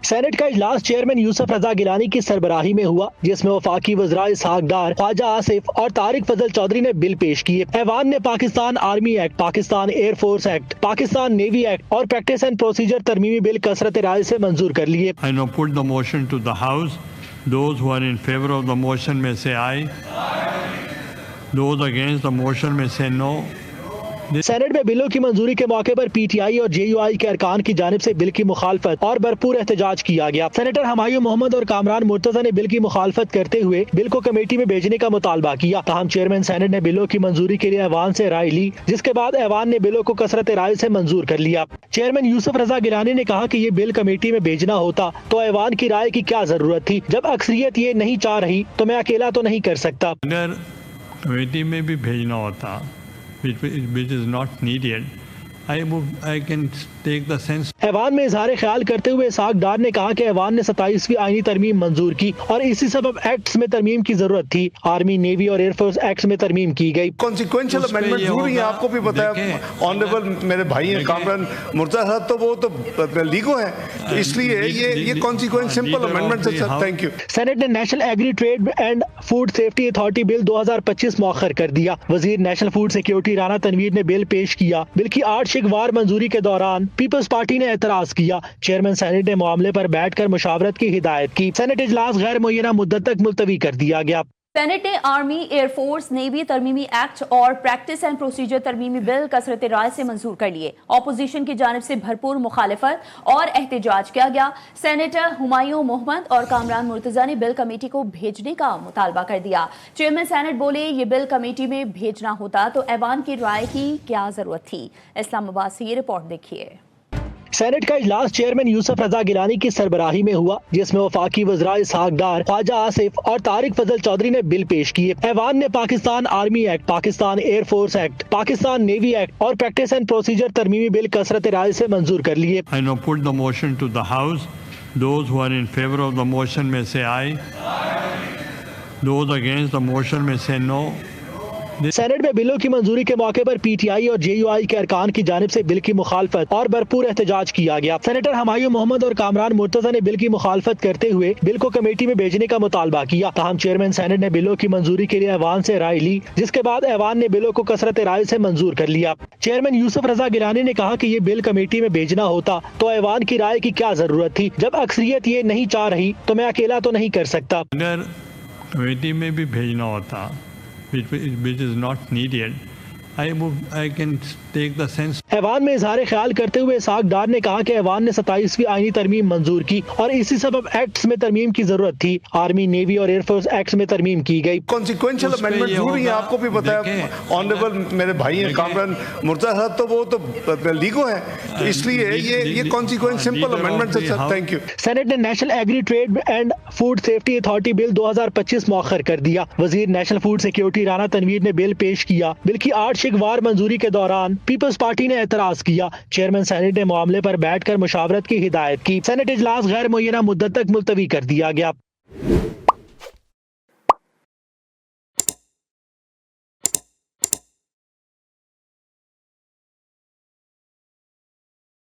Saint کا اجلاس chairman یوسف رضا گیلانی کی سربراہی میں ہوا، جس میں وفاقی وزراء اسحاق ڈار، خواجہ آصف اور طارق فضل چودھری نے بل پیش کیے۔ ایوان نے Pakistan army act, Pakistan air force act, Pakistan navy act اور پریکٹس اینڈ پروسیجر ترمیمی بل کثرت رائے سے منظور کر لیے۔ I now put the motion to the House. Those who are in favor of the motion may say aye. Those against the motion may say no. Senate میں بلوں کی منظوری کے موقع پر پی ٹی آئی اور جے یو آئی کے ارکان کی جانب سے بل کی مخالفت اور بھرپور احتجاج کیا گیا۔ سینیٹر ہمایوں محمد اور کامران مرتضی نے بل کی مخالفت کرتے ہوئے بل کو کمیٹی میں بھیجنے کا مطالبہ کیا، تاہم چیئرمین سینٹ نے بلوں کی منظوری کے لیے ایوان سے رائے لی، جس کے بعد ایوان نے بلوں کو کثرت رائے سے منظور کر لیا۔ چیئرمین یوسف رضا گیلانی نے کہا کہ یہ بل کمیٹی میں بھیجنا ہوتا تو ایوان کی رائے کی کیا ضرورت تھی، جب اکثریت یہ نہیں چاہ رہی تو میں اکیلا تو نہیں کر سکتا۔ اگر کمیٹی میں بھی بھیجنا ہوتا which is not needed, I can take the sense. ایوان میں اظہار خیال کرتے ہوئے اسحاق ڈار نے کہا کہ ایوان نے 27ویں آئینی ترمیم منظور کی اور اسی سبب ایکٹس میں ترمیم کی ضرورت تھی۔ آرمی، نیوی اور ایئر فورس ایکٹس میں ترمیم کی گئی۔ کانسیکوینشل امینڈمنٹ ضروری ہے، آپ کو بھی پتا ہے آنریبل میرے بھائی ہیں کامران مرتضی صاحب، تو وہ تو لیگو ہیں، تو اس لیے یہ کانسیکوینس سمپل امینڈمنٹ ہے سر۔ Thank you. سینٹ نے National Agri Trade and Food Safety Authority Bill 2025 مؤخر کر دیا۔ وزیر National Food Security Rana Tanveer نے بل پیش کیا۔ بل کی 8 شگوار منظوری کے دوران پیپلز پارٹی نے اعتراض کیا۔ چیئرمین سینٹ نے معاملے پر بیٹھ کر مشاورت کی ہدایت کی۔ سینٹ اجلاس غیر معینہ مدت تک ملتوی کر دیا گیا۔ سینٹ نے آرمی، ایئر فورس، نیوی ترمیمی ایکٹ اور پریکٹس اینڈ پروسیجر ترمیمی بل کثرت رائے سے منظور کر لیے۔ اپوزیشن کی جانب سے بھرپور مخالفت اور احتجاج کیا گیا۔ سینیٹر ہمایوں محمد اور کامران مرتضی نے بل کمیٹی کو بھیجنے کا مطالبہ کر دیا۔ چیئرمین سینٹ بولے یہ بل کمیٹی میں بھیجنا ہوتا تو ایوان کی رائے کی کیا ضرورت تھی۔ اسلام آباد سے یہ رپورٹ دیکھیے۔ سینٹ کا اجلاس چیئرمین یوسف رضا گیلانی کی سربراہی میں ہوا، جس میں وفاقی وزراء اسحاق ڈار، خواجہ آصف اور طارق فضل چودھری نے بل پیش کیے۔ ایوان نے Pakistan army act, Pakistan air force act, Pakistan navy act اور پریکٹس اینڈ پروسیجر ترمیمی بل کثرت رائے سے منظور کر لیے۔ I now put the motion to the House. Those who are in favor of the motion may say aye. Those against the motion may say no. Senate میں بلوں کی منظوری کے موقع پر پی ٹی آئی اور جے یو آئی کے ارکان کی جانب سے بل کی مخالفت اور بھرپور احتجاج کیا گیا۔ سینیٹر ہمایوں محمد اور کامران مرتضی نے بل کی مخالفت کرتے ہوئے بل کو کمیٹی میں بھیجنے کا مطالبہ کیا، تاہم چیئرمین سینٹ نے بلوں کی منظوری کے لیے ایوان سے رائے لی، جس کے بعد ایوان نے بلوں کو کثرت رائے سے منظور کر لیا۔ چیئرمین یوسف رضا گیلانی نے کہا کہ یہ بل کمیٹی میں بھیجنا ہوتا تو ایوان کی رائے کی کیا ضرورت تھی، جب اکثریت یہ نہیں چاہ رہی تو میں اکیلا تو نہیں کر سکتا۔ اگر کمیٹی میں بھی بھیجنا ہوتا which is not needed, I can take the sense. ایوان میں اظہار خیال کرتے ہوئے اسحاق ڈار نے کہا کہ ایوان نے 27ویں آئینی ترمیم منظور کی اور اسی سبب ایکٹس میں ترمیم کی ضرورت تھی۔ آرمی، نیوی اور ایئر فورس ایکٹس میں ترمیم کی گئی۔ کانسیکوینشل امینڈمنٹ ضروری ہے، آپ کو بھی پتا ہے آنریبل میرے بھائی ہیں کامران مرتضی صاحب، تو وہ تو لیگو ہیں، تو اس لیے یہ کانسیکوینس سمپل امینڈمنٹ ہے سر۔ Thank you. سینٹ نے National Agri Trade and Food Safety Authority Bill 2025 مؤخر کر دیا۔ وزیر National Food Security Rana Tanveer نے بل پیش کیا۔ بل کی 8 شگوار منظوری کے دوران پیپلز پارٹی نے اعتراض کیا۔ چیئرمین سینٹ نے معاملے پر بیٹھ کر مشاورت کی ہدایت کی۔ سینٹ اجلاس غیر معینہ مدت تک ملتوی کر دیا گیا۔